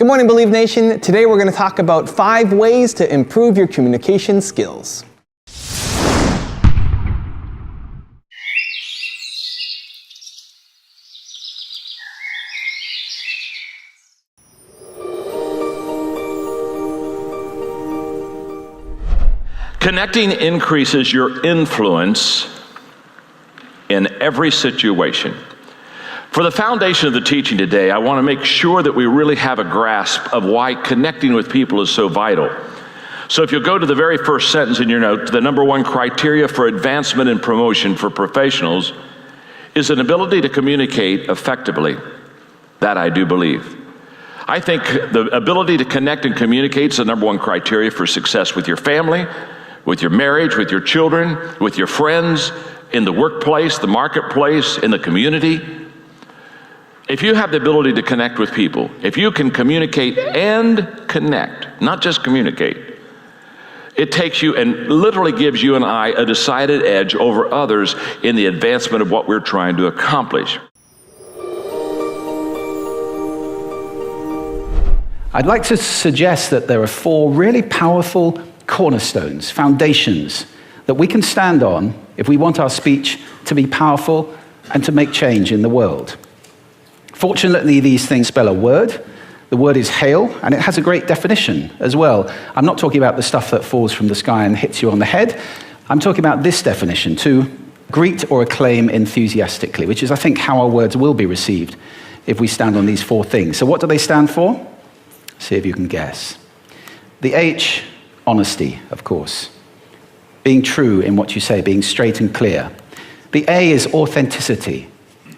Good morning, Believe Nation. Today we're going to talk about 5 ways to improve your communication skills. Connecting increases your influence in every situation. For the foundation of the teaching today, I want to make sure that we really have a grasp of why connecting with people is so vital. So if you'll go to the very first sentence in your note, the number 1 criteria for advancement and promotion for professionals is an ability to communicate effectively. That I do believe. I think the ability to connect and communicate is the number 1 criteria for success with your family, with your marriage, with your children, with your friends, in the workplace, the marketplace, in the community. If you have the ability to connect with people, if you can communicate and connect, not just communicate, it takes you and literally gives you and I a decided edge over others in the advancement of what we're trying to accomplish. I'd like to suggest that there are 4 really powerful cornerstones, foundations, that we can stand on if we want our speech to be powerful and to make change in the world. Fortunately, these things spell a word. The word is hail, and it has a great definition as well. I'm not talking about the stuff that falls from the sky and hits you on the head. I'm talking about this definition, to greet or acclaim enthusiastically, which is, I think, how our words will be received if we stand on these 4 things. So what do they stand for? See if you can guess. The H, honesty, of course. Being true in what you say, being straight and clear. The A is authenticity,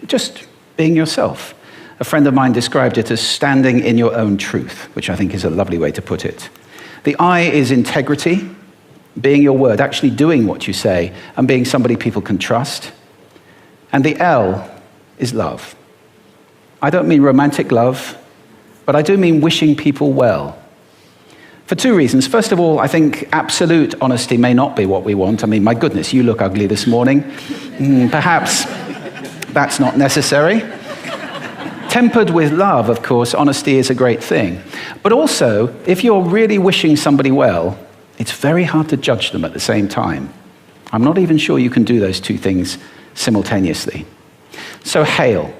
just being yourself. A friend of mine described it as standing in your own truth, which I think is a lovely way to put it. The I is integrity, being your word, actually doing what you say, and being somebody people can trust. And the L is love. I don't mean romantic love, but I do mean wishing people well. For 2 reasons. First of all, I think absolute honesty may not be what we want. I mean, my goodness, you look ugly this morning. Perhaps that's not necessary. Tempered with love, of course, honesty is a great thing. But also, if you're really wishing somebody well, it's very hard to judge them at the same time. I'm not even sure you can do those 2 things simultaneously. So hail.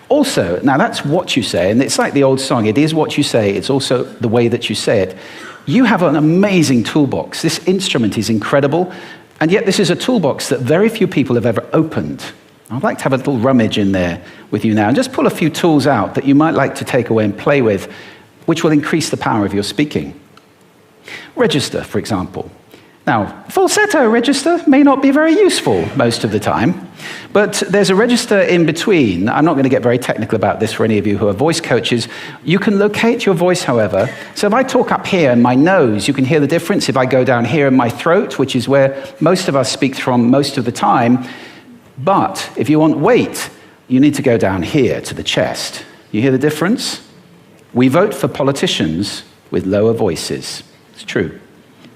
Also, now that's what you say, and it's like the old song, it is what you say, it's also the way that you say it. You have an amazing toolbox. This instrument is incredible, and yet this is a toolbox that very few people have ever opened. I'd like to have a little rummage in there with you now, and just pull a few tools out that you might like to take away and play with, which will increase the power of your speaking. Register, for example. Now, falsetto register may not be very useful most of the time, but there's a register in between. I'm not going to get very technical about this for any of you who are voice coaches. You can locate your voice, however. So if I talk up here in my nose, you can hear the difference. If I go down here in my throat, which is where most of us speak from most of the time, but if you want weight, you need to go down here to the chest. You hear the difference? We vote for politicians with lower voices. It's true.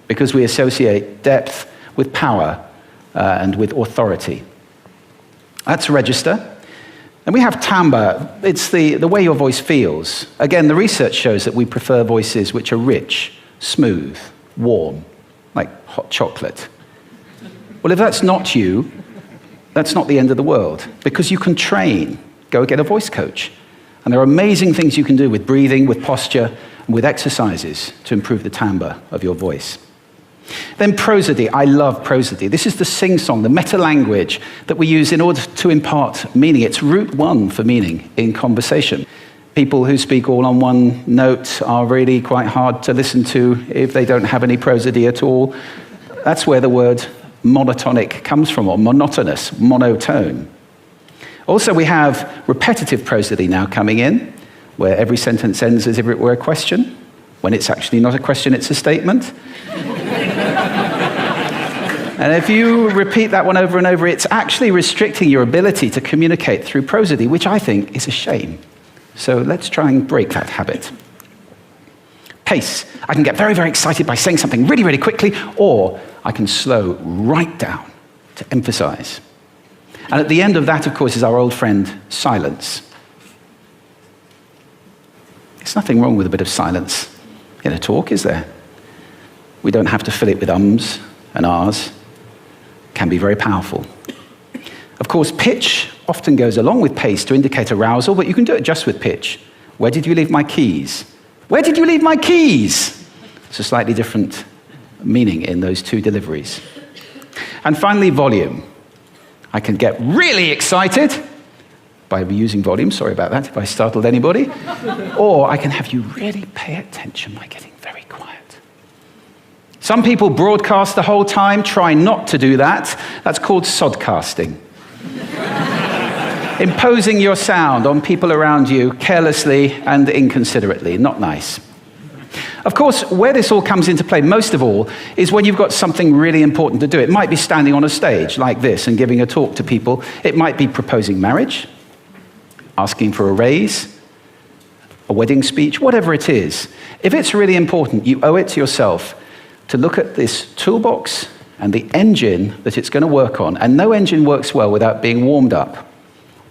Because we associate depth with power and with authority. That's register. And we have timbre. It's the way your voice feels. Again, the research shows that we prefer voices which are rich, smooth, warm, like hot chocolate. Well, if that's not you, that's not the end of the world, because you can train. Go get a voice coach. And there are amazing things you can do with breathing, with posture, and with exercises to improve the timbre of your voice. Then prosody. I love prosody. This is the sing-song, the meta-language that we use in order to impart meaning. It's route 1 for meaning in conversation. People who speak all on one note are really quite hard to listen to if they don't have any prosody at all. That's where the word monotonic comes from, or monotonous, monotone. Also, we have repetitive prosody now coming in, where every sentence ends as if it were a question, when it's actually not a question, it's a statement. And if you repeat that one over and over, it's actually restricting your ability to communicate through prosody, which I think is a shame. So let's try and break that habit. Pace. I can get very, very excited by saying something really, really quickly, or I can slow right down to emphasize. And at the end of that, of course, is our old friend, silence. There's nothing wrong with a bit of silence in a talk, is there? We don't have to fill it with ums and ahs. It can be very powerful. Of course, pitch often goes along with pace to indicate arousal, but you can do it just with pitch. Where did you leave my keys? Where did you leave my keys? It's a slightly different meaning in those two deliveries. And finally, volume. I can get really excited by using volume. Sorry about that if I startled anybody. Or I can have you really pay attention by getting very quiet. Some people broadcast the whole time. Try not to do that. That's called sodcasting. Imposing your sound on people around you carelessly and inconsiderately. Not nice. Of course, where this all comes into play most of all is when you've got something really important to do. It might be standing on a stage like this and giving a talk to people. It might be proposing marriage, asking for a raise, a wedding speech, whatever it is. If it's really important, you owe it to yourself to look at this toolbox and the engine that it's going to work on. And no engine works well without being warmed up.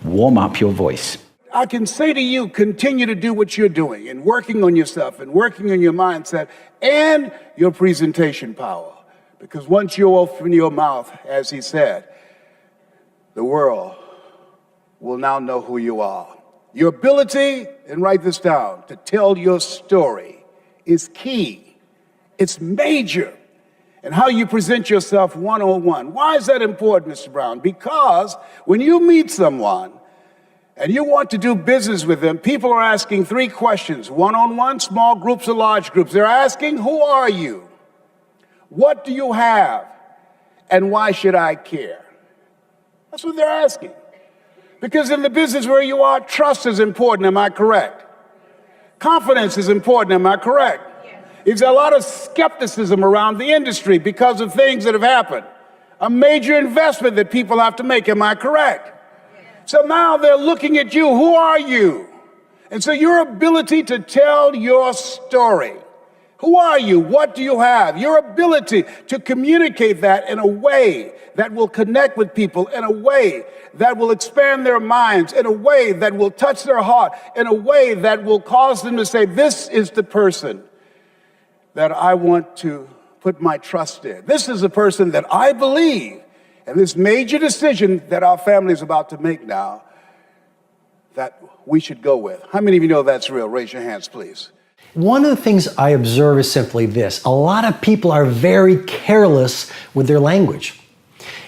Warm up your voice. I can say to you, continue to do what you're doing and working on yourself and working on your mindset and your presentation power. Because once you open your mouth, as he said, the world will now know who you are. Your ability, and write this down, to tell your story is key. It's major. And how you present yourself one-on-one. Why is that important, Mr. Brown? Because when you meet someone and you want to do business with them, people are asking three questions: one-on-one, small groups, or large groups. They're asking, who are you? What do you have? And why should I care? That's what they're asking. Because in the business where you are, trust is important, am I correct? Confidence is important, am I correct? There's a lot of skepticism around the industry because of things that have happened. A major investment that people have to make, am I correct? So now they're looking at you, who are you? And so your ability to tell your story. Who are you? What do you have? Your ability to communicate that in a way that will connect with people, in a way that will expand their minds, in a way that will touch their heart, in a way that will cause them to say, this is the person that I want to put my trust in. This is the person that I believe, and this major decision that our family is about to make now, that we should go with. How many of you know that's real? Raise your hands, please. One of the things I observe is simply this. A lot of people are very careless with their language.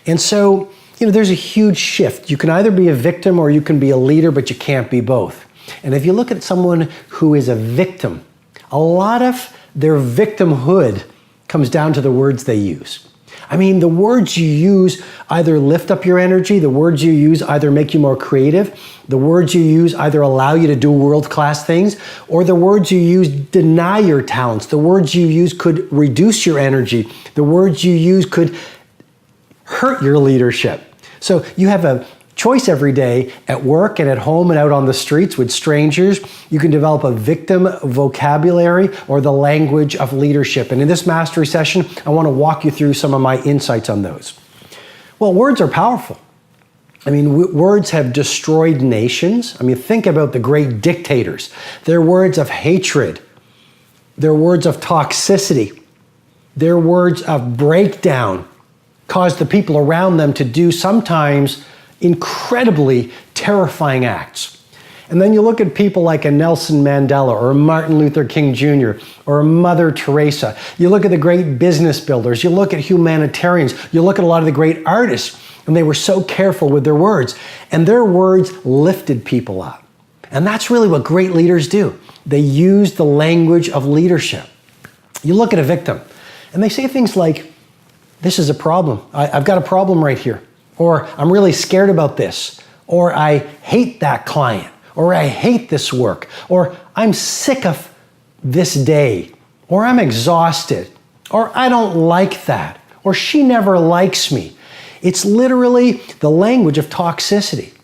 And so, there's a huge shift. You can either be a victim or you can be a leader, but you can't be both. And if you look at someone who is a victim, a lot of their victimhood comes down to the words they use. I mean, the words you use either lift up your energy, the words you use either make you more creative, the words you use either allow you to do world-class things, or the words you use deny your talents. The words you use could reduce your energy. The words you use could hurt your leadership. So you have a choice every day at work and at home and out on the streets with strangers. You can develop a victim vocabulary or the language of leadership. And in this mastery session, I want to walk you through some of my insights on those. Well, words are powerful. I mean, words have destroyed nations. I mean, think about the great dictators. They're words of hatred. They're words of toxicity. They're words of breakdown. Caused the people around them to do sometimes incredibly terrifying acts. And then you look at people like a Nelson Mandela or a Martin Luther King Jr. or a Mother Teresa. You look at the great business builders. You look at humanitarians. You look at a lot of the great artists, and they were so careful with their words. And their words lifted people up. And that's really what great leaders do. They use the language of leadership. You look at a victim, and they say things like, this is a problem. I've got a problem right here. Or I'm really scared about this. Or I hate that client. Or I hate this work. Or I'm sick of this day. Or I'm exhausted. Or I don't like that. Or she never likes me. It's literally the language of toxicity.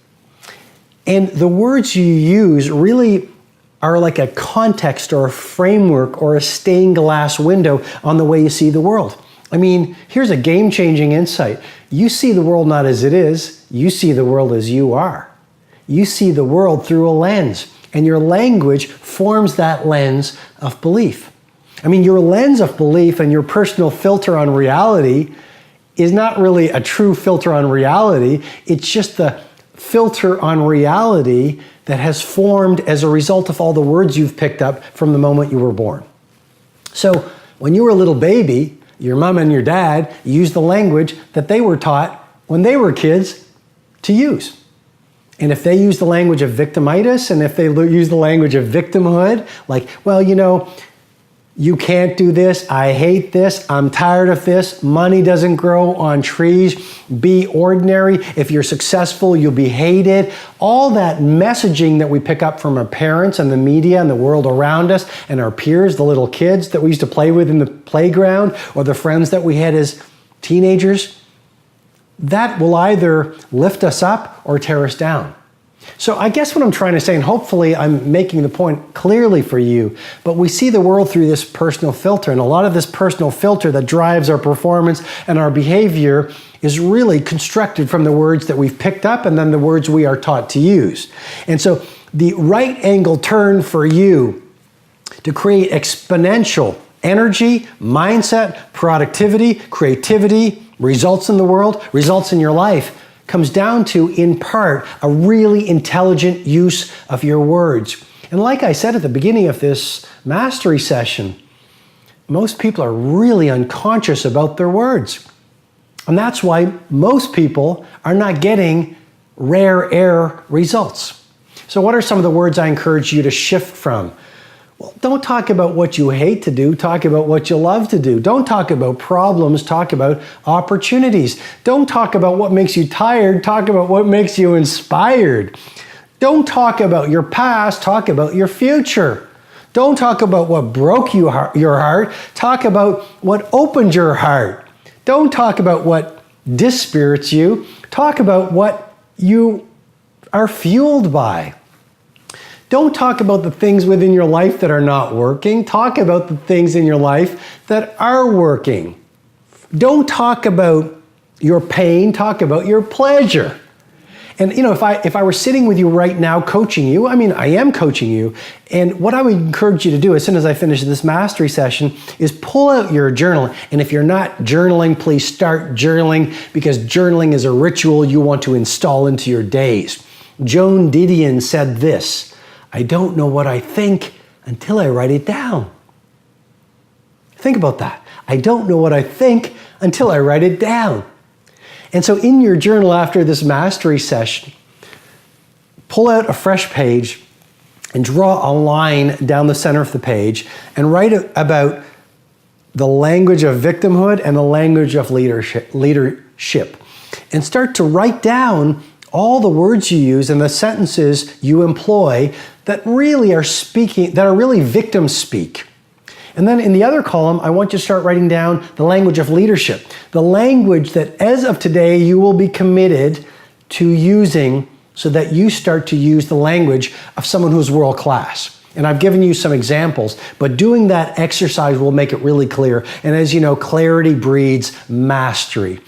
And the words you use really are like a context or a framework or a stained glass window on the way you see the world. I mean, here's a game-changing insight. You see the world not as it is, you see the world as you are. You see the world through a lens. And your language forms that lens of belief. I mean, your lens of belief and your personal filter on reality is not really a true filter on reality. It's just the filter on reality that has formed as a result of all the words you've picked up from the moment you were born. So when you were a little baby, your mom and your dad used the language that they were taught when they were kids to use. And if they use the language of victimitis, and if they use the language of victimhood, like, well, you know, you can't do this, I hate this, I'm tired of this, money doesn't grow on trees, be ordinary, if you're successful, you'll be hated. All that messaging that we pick up from our parents and the media and the world around us and our peers, the little kids that we used to play with in the playground, or the friends that we had as teenagers, that will either lift us up or tear us down. So I guess what I'm trying to say, and hopefully I'm making the point clearly for you, but we see the world through this personal filter, and a lot of this personal filter that drives our performance and our behavior is really constructed from the words that we've picked up and then the words we are taught to use. And so the right angle turn for you to create exponential energy, mindset, productivity, creativity, results in the world, results in your life, comes down to, in part, a really intelligent use of your words. And like I said at the beginning of this mastery session, most people are really unconscious about their words. And that's why most people are not getting rare air results. So what are some of the words I encourage you to shift from? Well, don't talk about what you hate to do, talk about what you love to do. Don't talk about problems, talk about opportunities. Don't talk about what makes you tired, talk about what makes you inspired. Don't talk about your past, talk about your future. Don't talk about what broke your heart, talk about what opened your heart. Don't talk about what dispirits you, talk about what you are fueled by. Don't talk about the things within your life that are not working. Talk about the things in your life that are working. Don't talk about your pain. Talk about your pleasure. And you know, if I were sitting with you right now coaching you, I mean, I am coaching you, and what I would encourage you to do as soon as I finish this mastery session is pull out your journal. And if you're not journaling, please start journaling, because journaling is a ritual you want to install into your days. Joan Didion said this: I don't know what I think until I write it down. Think about that. I don't know what I think until I write it down. And so in your journal after this mastery session, pull out a fresh page and draw a line down the center of the page and write about the language of victimhood and the language of leadership. And start to write down all the words you use and the sentences you employ that really are speaking, that are really victim speak. And then in the other column, I want you to start writing down the language of leadership, the language that as of today you will be committed to using so that you start to use the language of someone who's world class. And I've given you some examples, but doing that exercise will make it really clear. And as you know, clarity breeds mastery.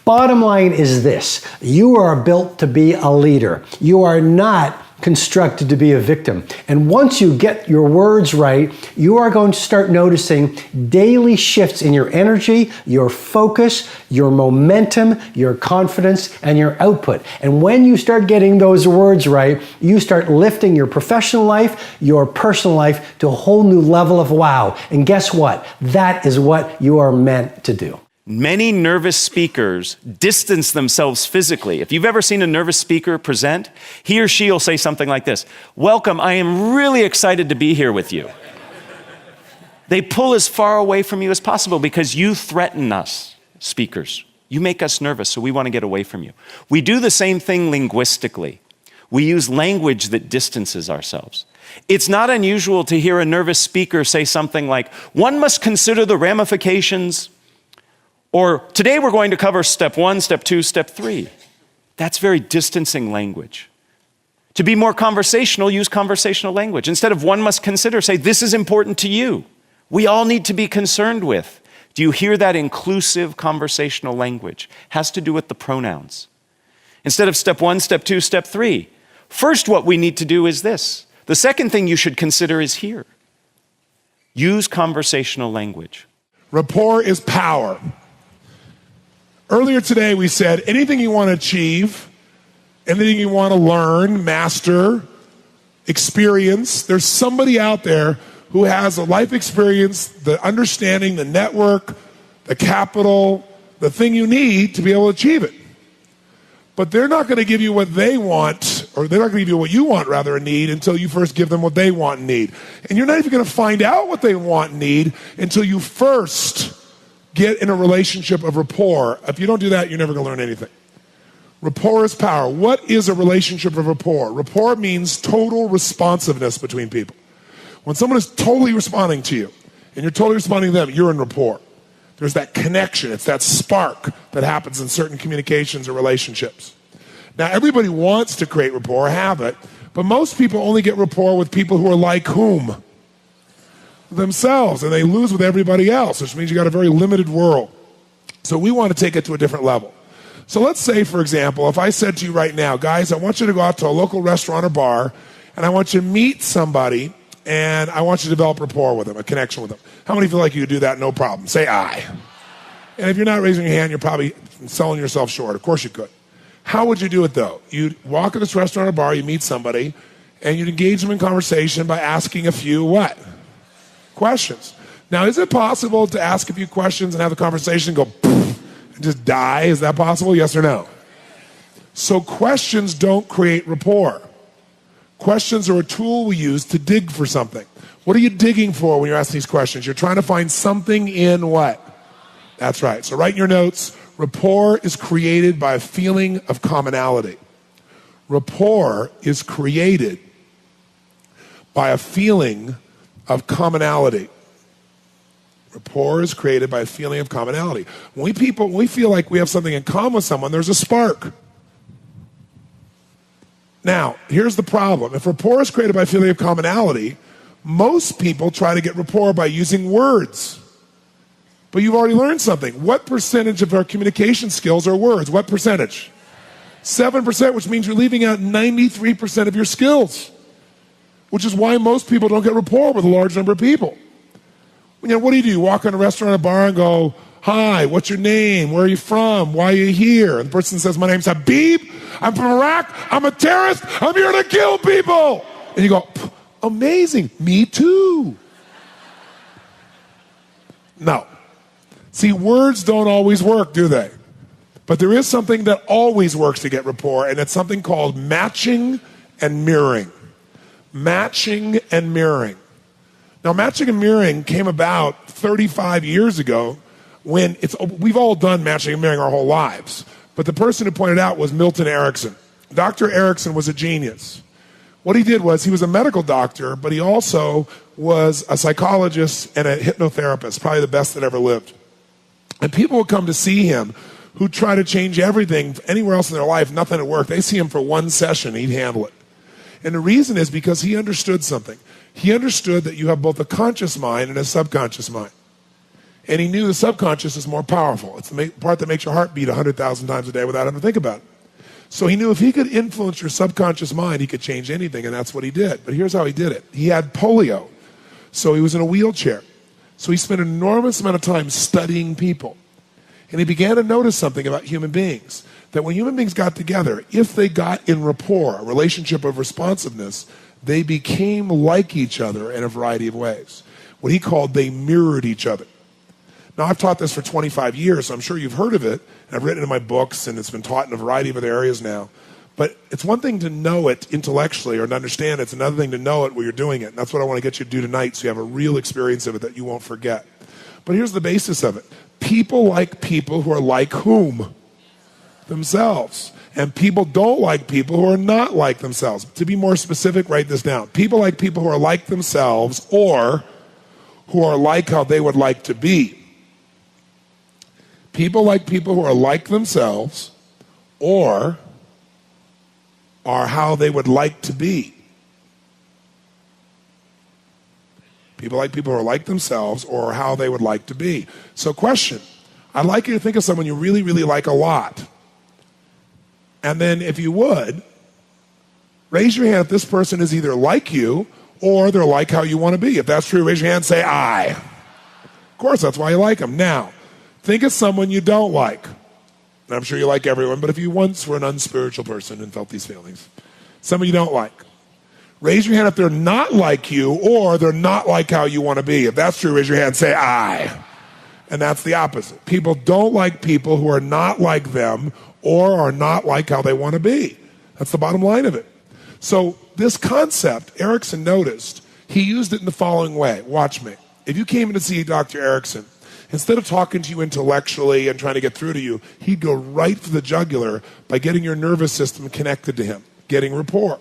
Bottom line is this: you are built to be a leader. You are not constructed to be a victim. And once you get your words right, you are going to start noticing daily shifts in your energy, your focus, your momentum, your confidence, and your output. And when you start getting those words right, you start lifting your professional life, your personal life to a whole new level of wow. And guess what? That is what you are meant to do. Many nervous speakers distance themselves physically. If you've ever seen a nervous speaker present, he or she will say something like this: "Welcome, I am really excited to be here with you." They pull as far away from you as possible because you threaten us, speakers. You make us nervous, so we want to get away from you. We do the same thing linguistically. We use language that distances ourselves. It's not unusual to hear a nervous speaker say something like, "One must consider the ramifications," or "Today we're going to cover step 1, step 2, step 3. That's very distancing language. To be more conversational, use conversational language. Instead of "one must consider," say, "This is important to you. We all need to be concerned with." Do you hear that inclusive conversational language? Has to do with the pronouns. Instead of step 1, step 2, step 3. First, what we need to do is this. The second thing you should consider is here. Use conversational language. Rapport is power. Earlier today, we said anything you want to achieve, anything you want to learn, master, experience, there's somebody out there who has a life experience, the understanding, the network, the capital, the thing you need to be able to achieve it. But they're not going to give you what they want, or they're not going to give you what you want, rather, and need, until you first give them what they want and need. And you're not even going to find out what they want and need until you first get in a relationship of rapport. If you don't do that, you're never going to learn anything. Rapport is power. What is a relationship of rapport? Rapport means total responsiveness between people. When someone is totally responding to you, and you're totally responding to them, you're in rapport. There's that connection. It's that spark that happens in certain communications or relationships. Now, everybody wants to create rapport, have it, but most people only get rapport with people who are like whom? Themselves, and they lose with everybody else, which means you got a very limited world. So we want to take it to a different level. So let's say, for example, if I said to you right now, guys, I want you to go out to a local restaurant or bar, and I want you to meet somebody, and I want you to develop rapport with them, a connection with them. How many feel like you could do that no problem? Say aye. And if you're not raising your hand, you're probably selling yourself short. Of course you could. How would you do it, though? You'd walk in this restaurant or bar, you meet somebody, and you'd engage them in conversation by asking a few what? Questions. Now, is it possible to ask a few questions and have the conversation go poof and just die? Is that possible? Yes or no? So questions don't create rapport. Questions are a tool we use to dig for something. What are you digging for when you're asking these questions? You're trying to find something in what? That's right. So write in your notes, rapport is created by a feeling of commonality. Rapport is created by a feeling of commonality. Rapport is created by a feeling of commonality. When we feel like we have something in common with someone, there's a spark. Now, here's the problem. If rapport is created by a feeling of commonality, most people try to get rapport by using words. But you've already learned something. What percentage of our communication skills are words? What percentage? 7%, which means you're leaving out 93% of your skills, which is why most people don't get rapport with a large number of people. You know, what do? You walk in a restaurant or a bar and go, hi, what's your name? Where are you from? Why are you here? And the person says, my name's Habib. I'm from Iraq. I'm a terrorist. I'm here to kill people. And you go, amazing. Me too. No. See, words don't always work, do they? But there is something that always works to get rapport, and it's something called matching and mirroring. Matching and mirroring. Now, matching and mirroring came about 35 years ago when we've all done matching and mirroring our whole lives. But the person who pointed out was Milton Erickson. Dr. Erickson was a genius. What he did was he was a medical doctor, but he also was a psychologist and a hypnotherapist, probably the best that ever lived. And people would come to see him who try to change everything anywhere else in their life, nothing would work. They see him for one session, he'd handle it. And the reason is because he understood something. He understood that you have both a conscious mind and a subconscious mind. And he knew the subconscious is more powerful. It's the part that makes your heart beat 100,000 times a day without having to think about it. So he knew if he could influence your subconscious mind, he could change anything, and that's what he did. But here's how he did it. He had polio, so he was in a wheelchair. So he spent an enormous amount of time studying people. And he began to notice something about human beings, that when human beings got together, if they got in rapport, a relationship of responsiveness, they became like each other in a variety of ways. What he called they mirrored each other. Now, I've taught this for 25 years, so I'm sure you've heard of it. And I've written it in my books, and it's been taught in a variety of other areas now. But it's one thing to know it intellectually or to understand it. It's another thing to know it where you're doing it. And that's what I want to get you to do tonight so you have a real experience of it that you won't forget. But here's the basis of it. People like people who are like whom? Themselves. And people don't like people who are not like themselves. To be more specific, write this down. People like people who are like themselves or who are like how they would like to be. People like people who are like themselves or are how they would like to be. People like people who are like themselves or how they would like to be. So question, I'd like you to think of someone you really, really like a lot. And then if you would, Raise your hand if this person is either like you or they're like how you want to be. If that's true, raise your hand and say, I. Of course, that's why you like them. Now, think of someone you don't like. And I'm sure you like everyone, but if you once were an unspiritual person and felt these feelings, someone you don't like, raise your hand if they're not like you or they're not like how you want to be. If that's true, raise your hand and say, I. And that's the opposite. People don't like people who are not like them or are not like how they want to be. That's the bottom line of it. So this concept, Erickson noticed, he used it in the following way. Watch me. If you came in to see Dr. Erickson, instead of talking to you intellectually and trying to get through to you, he'd go right for the jugular by getting your nervous system connected to him, getting rapport.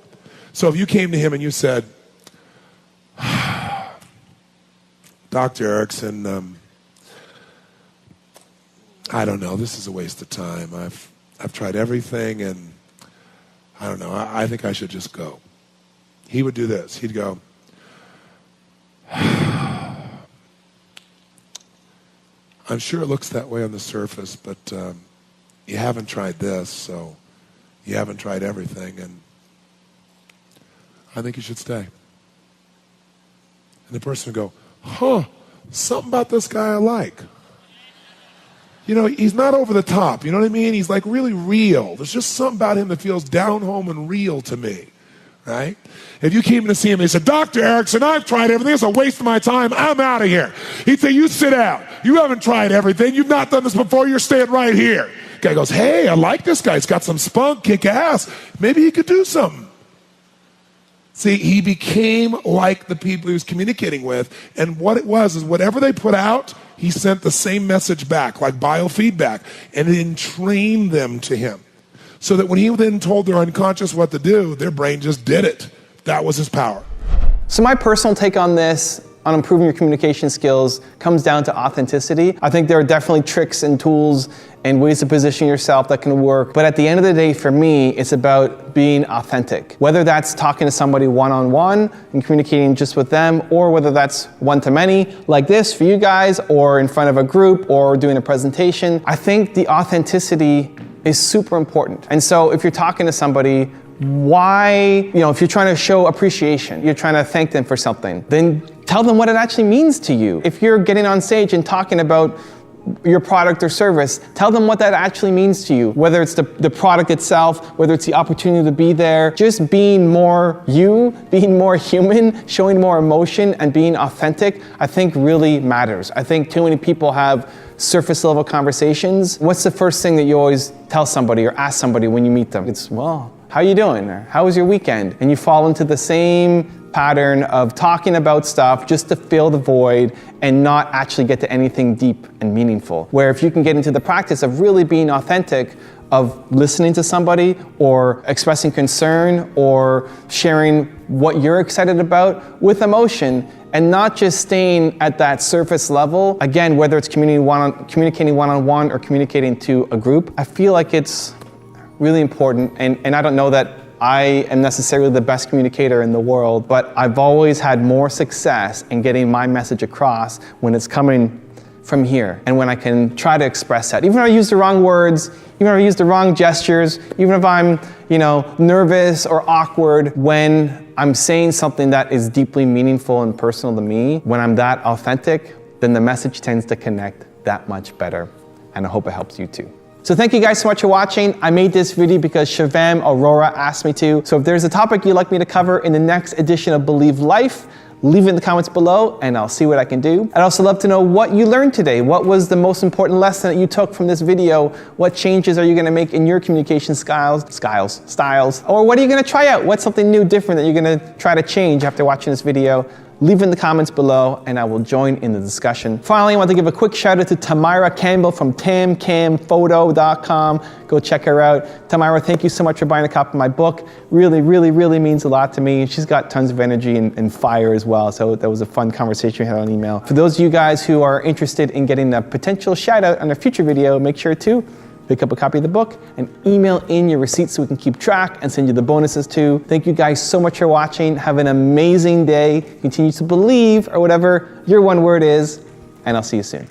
So if you came to him and you said, Dr. Erickson, I don't know, this is a waste of time. I've tried everything and I don't know, I think I should just go. He would do this. He'd go, I'm sure it looks that way on the surface, but you haven't tried this, so you haven't tried everything, and I think you should stay. And the person would go, something about this guy I like. You know, he's not over the top, you know what I mean? He's like really real. There's just something about him that feels down home and real to me, right? If you came in to see him and he said, Dr. Erickson, I've tried everything. It's a waste of my time. I'm out of here. He'd say, you sit down. You haven't tried everything. You've not done this before. You're staying right here. Guy goes, hey, I like this guy. He's got some spunk, kick ass. Maybe he could do something. See, he became like the people he was communicating with. And what it was is whatever they put out, he sent the same message back, like biofeedback, and it entrained them to him. So that when he then told their unconscious what to do, their brain just did it. That was his power. So my personal take on this, on improving your communication skills, comes down to authenticity. I think there are definitely tricks and tools and ways to position yourself that can work. But at the end of the day, for me, it's about being authentic. Whether that's talking to somebody one-on-one and communicating just with them, or whether that's one-to-many, like this for you guys, or in front of a group, or doing a presentation. I think the authenticity is super important. And so if you're talking to somebody, why, if you're trying to show appreciation, you're trying to thank them for something, then tell them what it actually means to you. If you're getting on stage and talking about your product or service, tell them what that actually means to you. Whether it's the product itself, whether it's the opportunity to be there, just being more you, being more human, showing more emotion and being authentic, I think really matters. I think too many people have surface level conversations. What's the first thing that you always tell somebody or ask somebody when you meet them? It's, well, how you doing? Or how was your weekend? And you fall into the same pattern of talking about stuff just to fill the void and not actually get to anything deep and meaningful. Where if you can get into the practice of really being authentic, of listening to somebody or expressing concern or sharing what you're excited about with emotion and not just staying at that surface level, again, whether it's communicating one-on-one or communicating to a group, I feel like it's really important, and I don't know that I am necessarily the best communicator in the world, but I've always had more success in getting my message across when it's coming from here, and when I can try to express that. Even if I use the wrong words, even if I use the wrong gestures, even if I'm, nervous or awkward, when I'm saying something that is deeply meaningful and personal to me, when I'm that authentic, then the message tends to connect that much better, and I hope it helps you too. So thank you guys so much for watching. I made this video because Shivam Aurora asked me to. So if there's a topic you'd like me to cover in the next edition of Believe Life, leave it in the comments below and I'll see what I can do. I'd also love to know what you learned today. What was the most important lesson that you took from this video? What changes are you gonna make in your communication styles? Or what are you gonna try out? What's something new, different that you're gonna try to change after watching this video? Leave it in the comments below and I will join in the discussion. Finally, I want to give a quick shout out to Tamara Campbell from tamcamphoto.com. Go check her out. Tamara, thank you so much for buying a copy of my book. Really, really, really means a lot to me. She's got tons of energy and fire as well. So that was a fun conversation we had on email. For those of you guys who are interested in getting a potential shout out on a future video, make sure to pick up a copy of the book and email in your receipts so we can keep track and send you the bonuses too. Thank you guys so much for watching. Have an amazing day. Continue to believe, or whatever your one word is, and I'll see you soon.